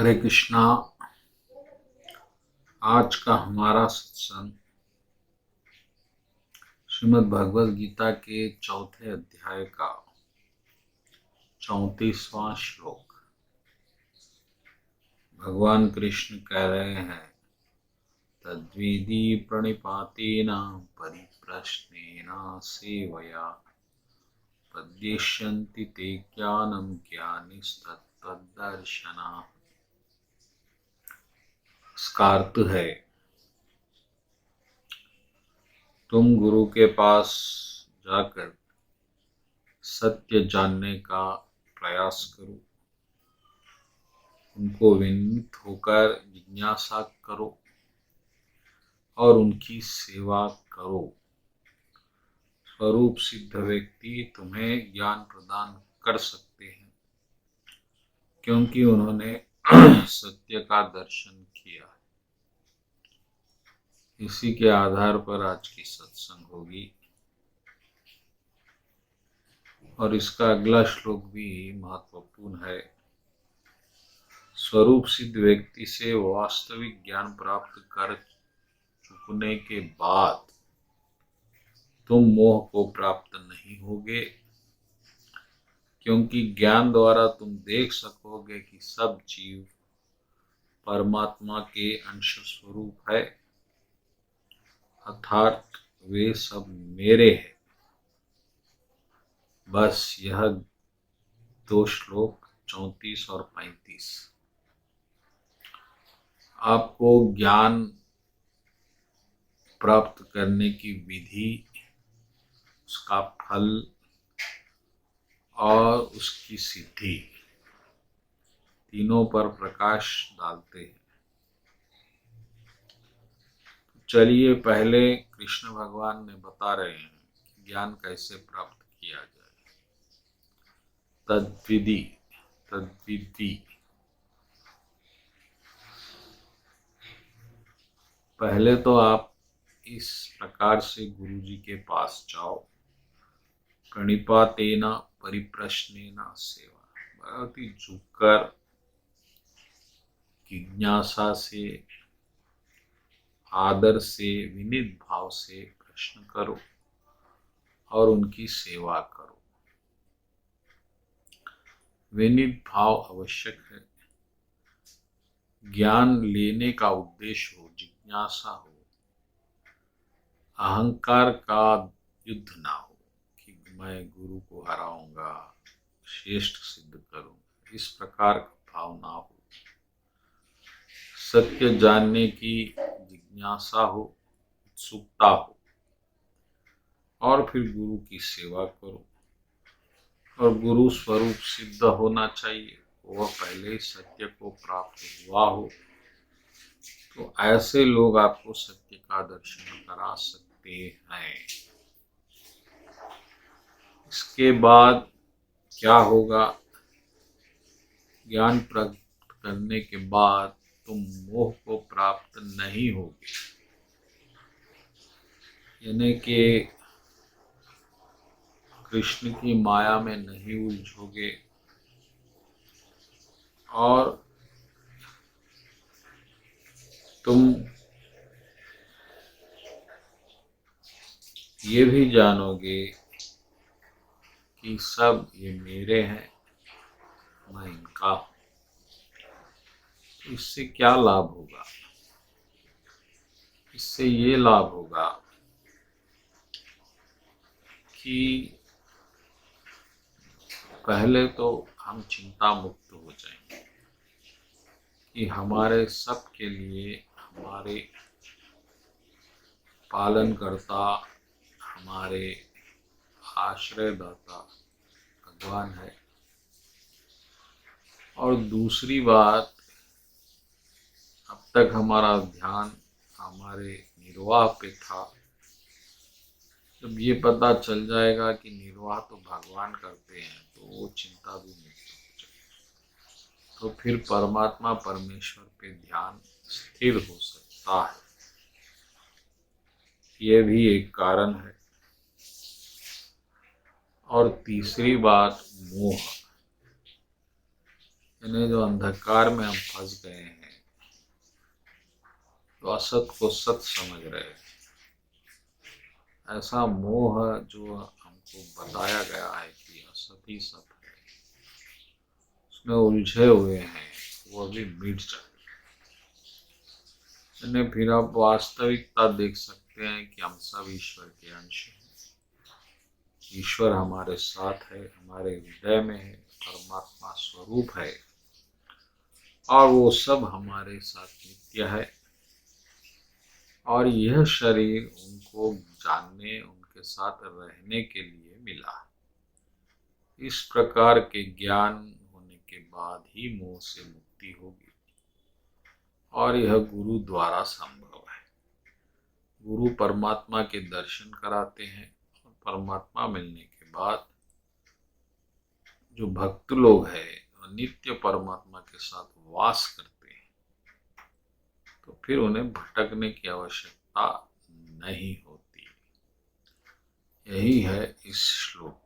हरे कृष्णा। आज का हमारा सत्संग श्रीमद् भगवद गीता के चौथे अध्याय का 34वां श्लोक। भगवान कृष्ण कह रहे हैं, तद्विधि प्रणिपातेन परिप्रश्नेन सेवया पद्येष्यन्ति ते ज्ञानं ज्ञानिस्तत्तद्दर्शनाः। इसका अर्थ है, तुम गुरु के पास जाकर सत्य जानने का प्रयास करो, उनको विनीत होकर जिज्ञासा करो और उनकी सेवा करो। स्वरूप सिद्ध व्यक्ति तुम्हें ज्ञान प्रदान कर सकते हैं, क्योंकि उन्होंने सत्य का दर्शन किया। इसी के आधार पर आज की सत्संग होगी और इसका अगला श्लोक भी महत्वपूर्ण है। स्वरूप सिद्ध व्यक्ति से वास्तविक ज्ञान प्राप्त कर चुकने के बाद तुम मोह को प्राप्त नहीं होगे, क्योंकि ज्ञान द्वारा तुम देख सकोगे कि सब जीव परमात्मा के अंश स्वरूप है, अर्थात वे सब मेरे हैं। बस यह दो श्लोक 34 और 35 आपको ज्ञान प्राप्त करने की विधि, उसका फल और उसकी सिद्धि तीनों पर प्रकाश डालते हैं। चलिए पहले कृष्ण भगवान ने बता रहे हैं कि ज्ञान कैसे प्राप्त किया जाए। तद्विधि पहले तो आप इस प्रकार से गुरु जी के पास जाओ, प्रणिपातेन परिप्रश्नेन सेवा, बहुत ही झुककर जिज्ञासा से, आदर से, विनीत भाव से प्रश्न करो और उनकी सेवा करो। विनीत भाव आवश्यक है। ज्ञान लेने का उद्देश्य हो, जिज्ञासा हो, अहंकार का युद्ध ना हो कि मैं गुरु को हराऊंगा, श्रेष्ठ सिद्ध करूंगा, इस प्रकार का भाव ना हो। सत्य जानने की जिज्ञासा हो, उत्सुकता हो, और फिर गुरु की सेवा करो। और गुरु स्वरूप सिद्ध होना चाहिए, वह पहले ही सत्य को प्राप्त हुआ हो, तो ऐसे लोग आपको सत्य का दर्शन करा सकते हैं। इसके बाद क्या होगा? ज्ञान प्राप्त करने के बाद तुम मोह को प्राप्त नहीं होगे, यानी कि कृष्ण की माया में नहीं उलझोगे और तुम ये भी जानोगे कि सब ये मेरे हैं, मैं इनका हूँ। इससे क्या लाभ होगा? इससे ये लाभ होगा कि पहले तो हम चिंता मुक्त हो जाएंगे कि हमारे सब के लिए हमारे पालनकर्ता, हमारे आश्रयदाता भगवान है। और दूसरी बात, अब तक हमारा ध्यान हमारे निर्वाह पे था। जब ये पता चल जाएगा कि निर्वाह तो भगवान करते हैं, तो वो चिंता भी मुक्त हो जाएगी। तो फिर परमात्मा परमेश्वर पे ध्यान स्थिर हो सकता है। ये भी एक कारण है। और तीसरी बात, मोह, यानी जो अंधकार में हम फंस गए हैं, जो असत को सत समझ रहे हैं, ऐसा मोह जो हमको बताया गया है कि असत ही सत है, उसमें उलझे हुए हैं, वो अभी मिट जाए। यानी फिर आप वास्तविकता देख सकते हैं कि हम सब ईश्वर के अंश हैं। ईश्वर हमारे साथ है, हमारे हृदय में है, परमात्मा स्वरूप है, और वो सब हमारे साथ नित्य है। और यह शरीर उनको जानने, उनके साथ रहने के लिए मिला। इस प्रकार के ज्ञान होने के बाद ही मोह से मुक्ति होगी, और यह गुरु द्वारा संभव है। गुरु परमात्मा के दर्शन कराते हैं, और परमात्मा मिलने के बाद जो भक्त लोग हैं नित्य परमात्मा के साथ वास करते हैं, तो फिर उन्हें भटकने की आवश्यकता नहीं होती। यही है इस श्लोक